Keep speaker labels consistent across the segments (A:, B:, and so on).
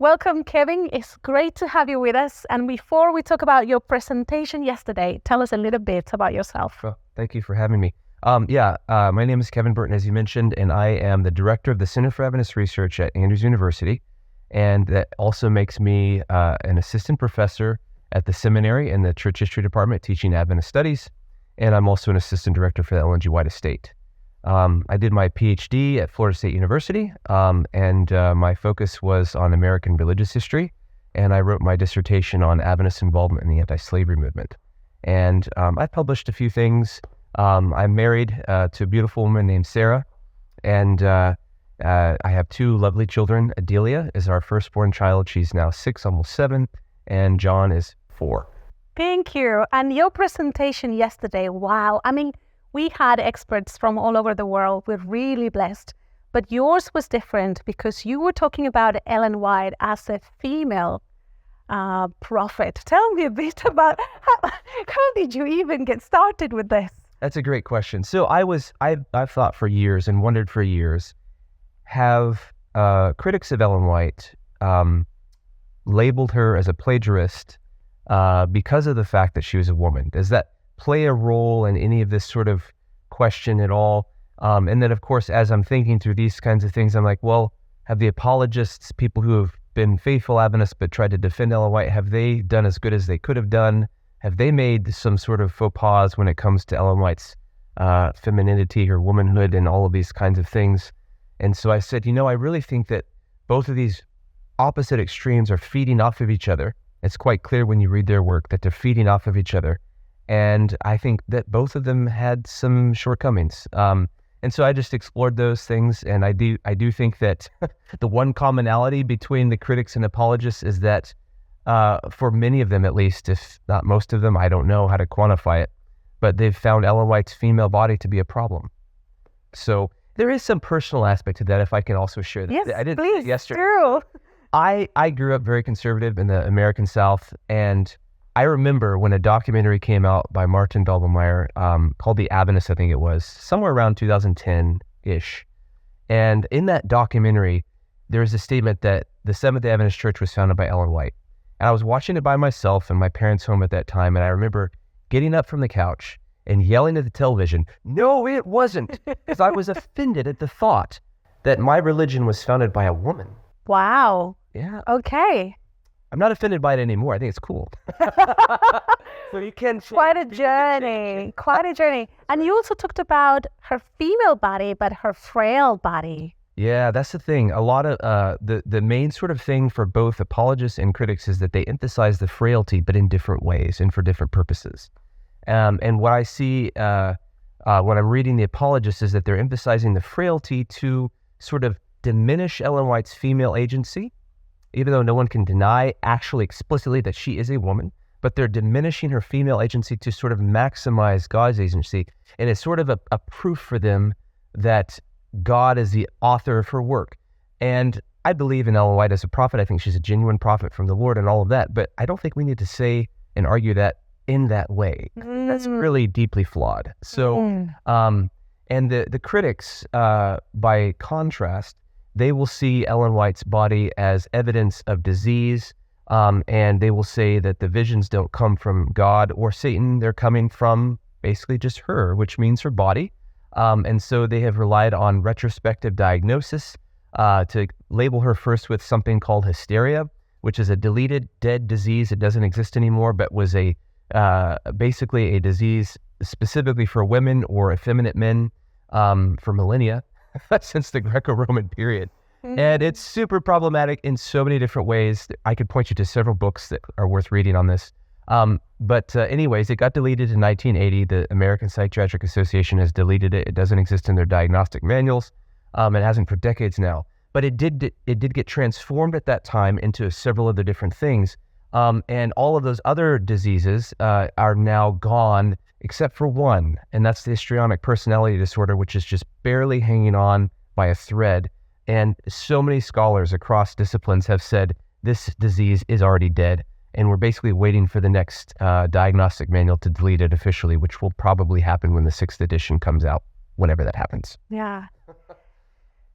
A: Welcome, Kevin. It's great to have you with us. And before we talk about your presentation yesterday, tell us a little bit about yourself.
B: Well, thank you for having me. My name is Kevin Burton, as you mentioned, and I am the director of the Center for Adventist Research at Andrews University. And that also makes me an assistant professor at the seminary in the Church History Department teaching Adventist studies. And I'm also an assistant director for the LNG White Estate. I did my PhD at Florida State University, and my focus was on American religious history, and I wrote my dissertation on Adventist involvement in the anti-slavery movement. And I've published a few things. I'm married to a beautiful woman named Sarah, and I have two lovely children. Adelia is our firstborn child. She's now 6, almost 7, and John is 4.
A: Thank you. And your presentation yesterday, wow. We had experts from all over the world. We're really blessed. But yours was different because you were talking about Ellen White as a female prophet. Tell me a bit about how did you even get started with this?
B: That's a great question. So I've thought for years and wondered for years, have critics of Ellen White labeled her as a plagiarist because of the fact that she was a woman? Does that play a role in any of this sort of question at all? And then, of course, as I'm thinking through these kinds of things, I'm like, well, have the apologists, people who have been faithful Adventists but tried to defend Ellen White, have they done as good as they could have done? Have they made some sort of faux pas when it comes to Ellen White's femininity, her womanhood, and all of these kinds of things? And so I said, I really think that both of these opposite extremes are feeding off of each other. It's quite clear when you read their work that they're feeding off of each other. And I think that both of them had some shortcomings. And so I just explored those things. And I do think that the one commonality between the critics and apologists is that for many of them, at least, if not most of them, I don't know how to quantify it, but they've found Ellen White's female body to be a problem. So there is some personal aspect to that, if I can also share that.
A: Yes,
B: I did
A: please,
B: yesterday.
A: true.
B: I grew up very conservative in the American South, and I remember when a documentary came out by Martin Doblmeier called The Adventist, I think it was, somewhere around 2010-ish. And in that documentary, there was a statement that the Seventh-day Adventist Church was founded by Ellen White. And I was watching it by myself in my parents' home at that time, and I remember getting up from the couch and yelling at the television, "No, it wasn't," because I was offended at the thought that my religion was founded by a woman.
A: Wow.
B: Yeah.
A: Okay.
B: I'm not offended by it anymore. I think it's cool. So you can
A: Quite a journey. Quite a journey. And you also talked about her female body, but her frail body.
B: Yeah, that's the thing. A lot of the main sort of thing for both apologists and critics is that they emphasize the frailty, but in different ways and for different purposes. And what I see when I'm reading the apologists is that they're emphasizing the frailty to sort of diminish Ellen White's female agency, even though no one can deny actually explicitly that she is a woman, but they're diminishing her female agency to sort of maximize God's agency. And it's sort of a proof for them that God is the author of her work. And I believe in Ellen White as a prophet. I think she's a genuine prophet from the Lord and all of that, but I don't think we need to say and argue that in that way. That's really deeply flawed. So, and the critics, by contrast, they will see Ellen White's body as evidence of disease, and they will say that the visions don't come from God or Satan. They're coming from basically just her, which means her body. And so they have relied on retrospective diagnosis to label her first with something called hysteria, which is a deleted, dead disease. It doesn't exist anymore, but was basically a disease specifically for women or effeminate men for millennia. Since the Greco-Roman period. And it's super problematic in so many different ways. I could point you to several books that are worth reading on this. But anyways, it got deleted in 1980. The American Psychiatric Association has deleted it. It doesn't exist in their diagnostic manuals. It hasn't for decades now. But it did get transformed at that time into several other different things. And all of those other diseases are now gone, except for one, and that's the histrionic personality disorder, which is just barely hanging on by a thread. And so many scholars across disciplines have said this disease is already dead, and we're basically waiting for the next diagnostic manual to delete it officially, which will probably happen when the 6th edition comes out, whenever that happens.
A: Yeah.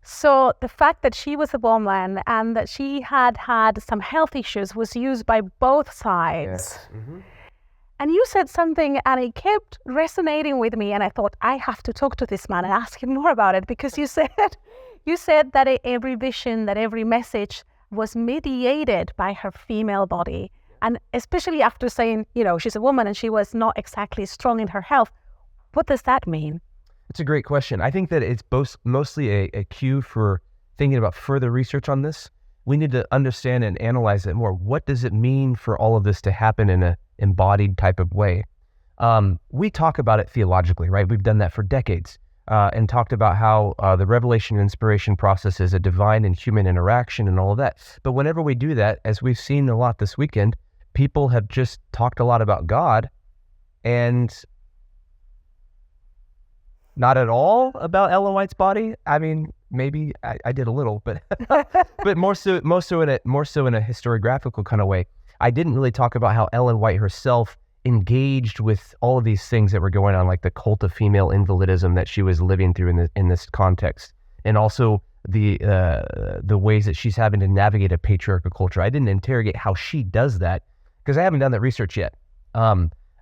A: So the fact that she was a woman and that she had had some health issues was used by both sides.
B: Yes. Mm-hmm.
A: And you said something and it kept resonating with me. And I thought, I have to talk to this man and ask him more about it, because you said that every vision, that every message was mediated by her female body. And especially after saying, she's a woman and she was not exactly strong in her health. What does that mean?
B: It's a great question. I think that it's mostly a cue for thinking about further research on this. We need to understand and analyze it more. What does it mean for all of this to happen in an embodied type of way? We talk about it theologically, right? We've done that for decades and talked about how the revelation and inspiration process is a divine and human interaction and all of that. But whenever we do that, as we've seen a lot this weekend, people have just talked a lot about God and not at all about Ellen White's body. I mean, maybe I did a little, but but more so in a historiographical kind of way. I didn't really talk about how Ellen White herself engaged with all of these things that were going on, like the cult of female invalidism that she was living through in this context, and also the ways that she's having to navigate a patriarchal culture. I didn't interrogate how she does that because I haven't done that research yet.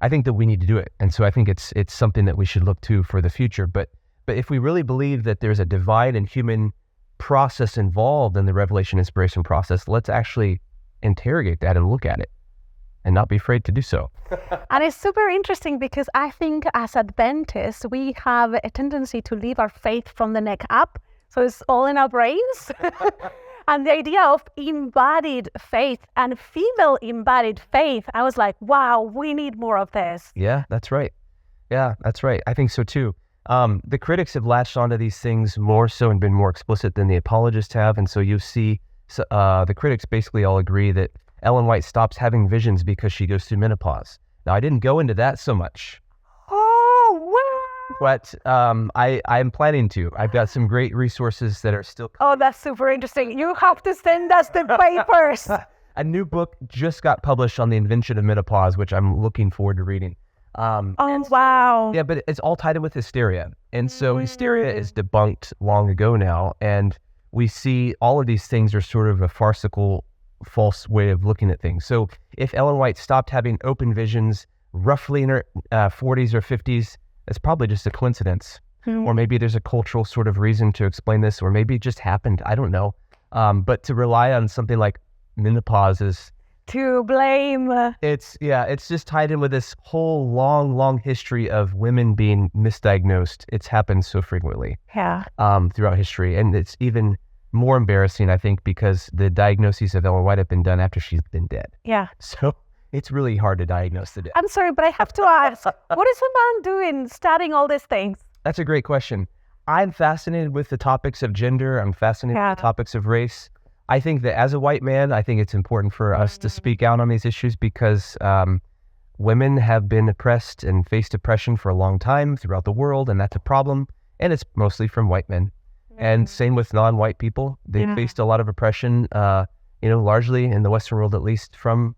B: I think that we need to do it, and so I think it's something that we should look to for the future. But if we really believe that there's a divine and human process involved in the revelation inspiration process, let's actually interrogate that and look at it, and not be afraid to do so.
A: And it's super interesting because I think as Adventists, we have a tendency to leave our faith from the neck up. So it's all in our brains. And the idea of embodied faith and female embodied faith, I was like, wow, we need more of this.
B: Yeah, that's right. I think so too. The critics have latched onto these things more so and been more explicit than the apologists have. And so you see the critics basically all agree that Ellen White stops having visions because she goes through menopause. Now, I didn't go into that so much.
A: Oh, wow.
B: But I'm planning to. I've got some great resources that are still coming.
A: Oh, that's super interesting. You have to send us the papers.
B: A new book just got published on the invention of menopause, which I'm looking forward to reading.
A: Wow.
B: Yeah, but it's all tied in with hysteria. And so hysteria is debunked long ago now. And we see all of these things are sort of a farcical, false way of looking at things. So if Ellen White stopped having open visions roughly in her 40s or 50s, it's probably just a coincidence. Or maybe there's a cultural sort of reason to explain this, or maybe it just happened. I don't know. But to rely on something like menopause is...
A: To blame.
B: It's just tied in with this whole long history of women being misdiagnosed. It's happened so frequently throughout history. And it's even more embarrassing, I think, because the diagnoses of Ellen White have been done after she's been dead.
A: Yeah.
B: So it's really hard to diagnose the dead.
A: I'm sorry, but I have to ask, what is a man doing studying all these things?
B: That's a great question. I'm fascinated with the topics of gender. I'm fascinated with the topics of race. I think that as a white man, I think it's important for us to speak out on these issues because women have been oppressed and faced oppression for a long time throughout the world, and that's a problem. And it's mostly from white men. And same with non-white people. They faced a lot of oppression, largely in the Western world, at least, from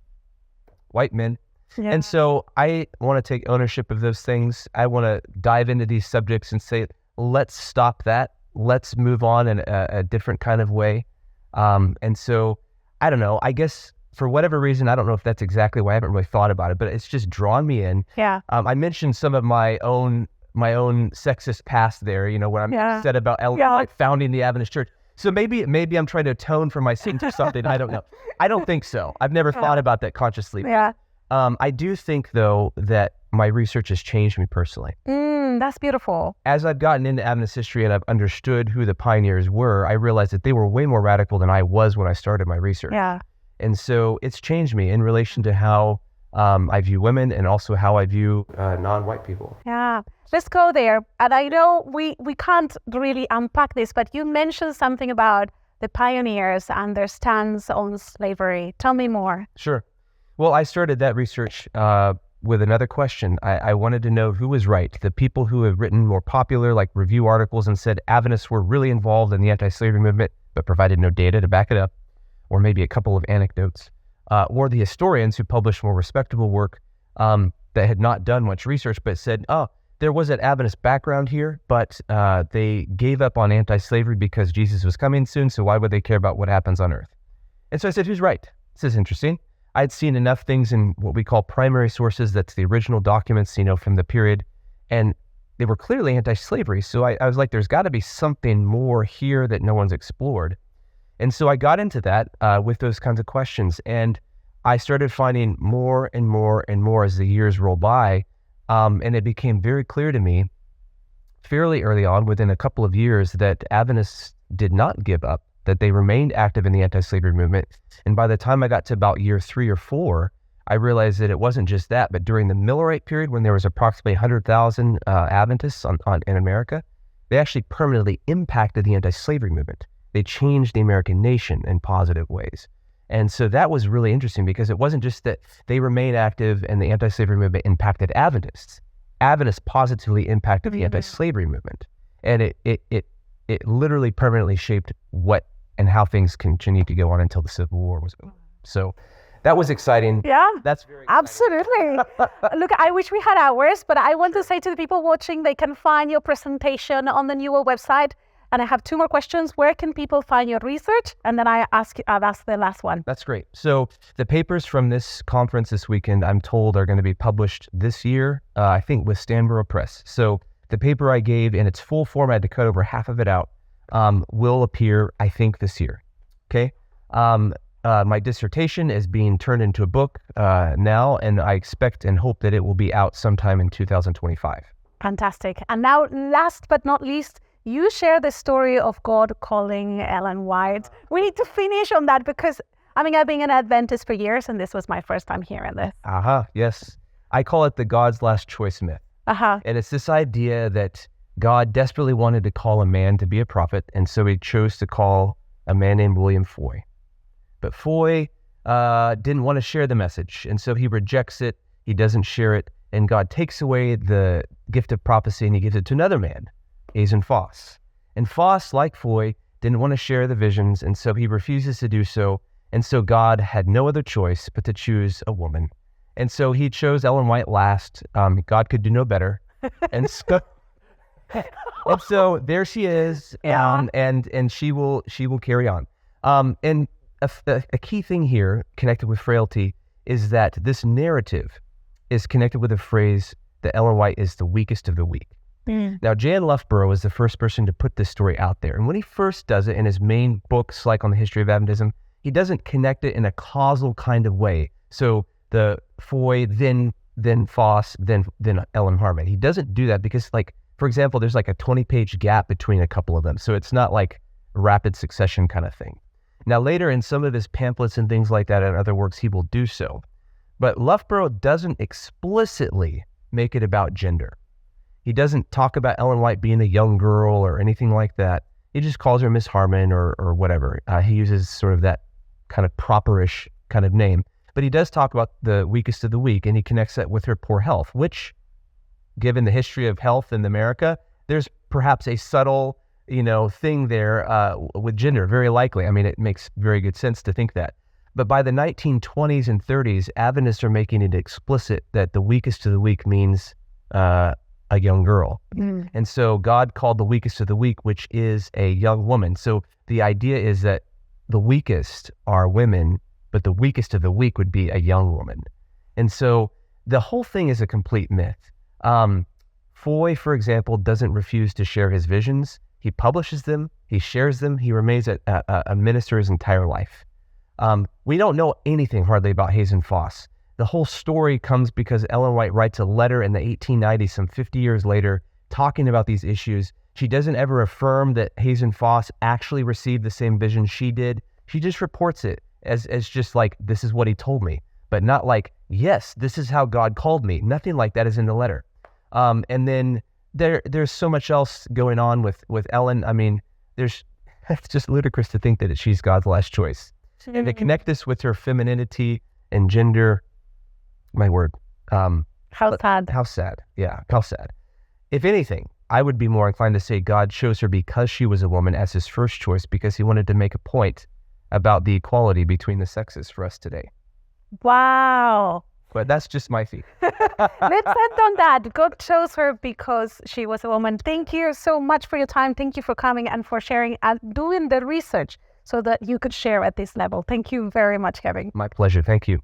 B: white men. Yeah. And so I want to take ownership of those things. I want to dive into these subjects and say, let's stop that. Let's move on in a different kind of way. And so, I don't know, I guess for whatever reason, I don't know if that's exactly why I haven't really thought about it, but it's just drawn me in.
A: Yeah.
B: I mentioned some of my own sexist past there, when I'm said about Ellen White founding the Adventist Church. So maybe I'm trying to atone for my sins or something. I don't know. I don't think so. I've never thought about that consciously.
A: Yeah.
B: I do think, though, that my research has changed me personally.
A: That's beautiful.
B: As I've gotten into Adventist history and I've understood who the pioneers were, I realized that they were way more radical than I was when I started my research.
A: Yeah.
B: And so it's changed me in relation to how I view women and also how I view non-white people.
A: Yeah. Let's go there. And I know we can't really unpack this, but you mentioned something about the pioneers and their stance on slavery. Tell me more.
B: Sure. Well, I started that research with another question. I wanted to know who was right. The people who have written more popular, like review articles and said Adventists were really involved in the anti-slavery movement, but provided no data to back it up, or maybe a couple of anecdotes, or the historians who published more respectable work that had not done much research, but said, there was an Adventist background here, but they gave up on anti-slavery because Jesus was coming soon, so why would they care about what happens on earth? And so I said, who's right? This is interesting. I'd seen enough things in what we call primary sources, that's the original documents, from the period, and they were clearly anti-slavery. So I was like, there's got to be something more here that no one's explored. And so I got into that with those kinds of questions, and I started finding more and more and more as the years rolled by, and it became very clear to me fairly early on, within a couple of years, that Adventists did not give up, that they remained active in the anti-slavery movement. And by the time I got to about year 3 or 4, I realized that it wasn't just that, but during the Millerite period, when there was approximately 100,000 Adventists in America, they actually permanently impacted the anti-slavery movement. They changed the American nation in positive ways. And so that was really interesting, because it wasn't just that they remained active and the anti-slavery movement impacted Adventists. Adventists positively impacted the anti-slavery movement. And it literally permanently shaped what and how things continued to go on until the Civil War was over. So that was exciting.
A: Yeah,
B: that's very exciting.
A: Absolutely. Look, I wish we had hours, but I want to say to the people watching, they can find your presentation on the Newell website. And I have 2 more questions. Where can people find your research? And then I've asked the last one.
B: That's great. So the papers from this conference this weekend, I'm told, are going to be published this year, I think with Stanborough Press. So the paper I gave in its full form, I had to cut over half of it out, will appear, I think, this year. Okay. My dissertation is being turned into a book now, and I expect and hope that it will be out sometime in 2025.
A: Fantastic. And now, last but not least, you share the story of God calling Ellen White. We need to finish on that, because I've been an Adventist for years, and this was my first time hearing this.
B: Yes. I call it the God's last choice myth. And it's this idea that God desperately wanted to call a man to be a prophet, and so he chose to call a man named William Foy. But Foy didn't want to share the message, and so he rejects it, he doesn't share it, and God takes away the gift of prophecy and he gives it to another man, Hazen Foss. And Foss, like Foy, didn't want to share the visions, and so he refuses to do so, and so God had no other choice but to choose a woman. And so he chose Ellen White last. God could do no better. And so there she is, and she will carry on. And a key thing here connected with frailty is that this narrative is connected with a phrase that Ellen White is the weakest of the weak. Now, Jan Loughborough was the first person to put this story out there. And when he first does it in his main books, like on the history of Adventism, he doesn't connect it in a causal kind of way. So the Foy, then Foss, then Ellen Harmon. He doesn't do that because, like, for example, there's like a 20-page gap between a couple of them. So it's not like a rapid succession kind of thing. Now, later in some of his pamphlets and things like that and other works, he will do so. But Loughborough doesn't explicitly make it about gender. He doesn't talk about Ellen White being a young girl or anything like that. He just calls her Miss Harmon or whatever. He uses sort of that kind of properish kind of name. But he does talk about the weakest of the weak, and he connects that with her poor health, which, given the history of health in America, there's perhaps a subtle, thing there with gender, very likely. It makes very good sense to think that. But by the 1920s and 30s, Adventists are making it explicit that the weakest of the weak means a young girl. And so God called the weakest of the weak, which is a young woman. So the idea is that the weakest are women, but the weakest of the weak would be a young woman. And so the whole thing is a complete myth. Foy, for example, doesn't refuse to share his visions. He publishes them, he shares them, he remains a minister his entire life. We don't know anything hardly about Hazen Foss. The whole story comes because Ellen White writes a letter in the 1890s, some 50 years later, talking about these issues. She doesn't ever affirm that Hazen Foss actually received the same vision she did. She just reports it as just like, this is what he told me, but not like, yes, this is how God called me. Nothing like that is in the letter. And then there's so much else going on with Ellen. It's just ludicrous to think that she's God's last choice. And to connect this with her femininity and gender, my word.
A: How sad.
B: How sad. Yeah, how sad. If anything, I would be more inclined to say God chose her because she was a woman as his first choice, because he wanted to make a point about the equality between the sexes for us today.
A: Wow.
B: but that's just my fee.
A: Let's end on that. God chose her because she was a woman. Thank you so much for your time. Thank you for coming and for sharing and doing the research so that you could share at this level. Thank you very much, Kevin.
B: My pleasure. Thank you.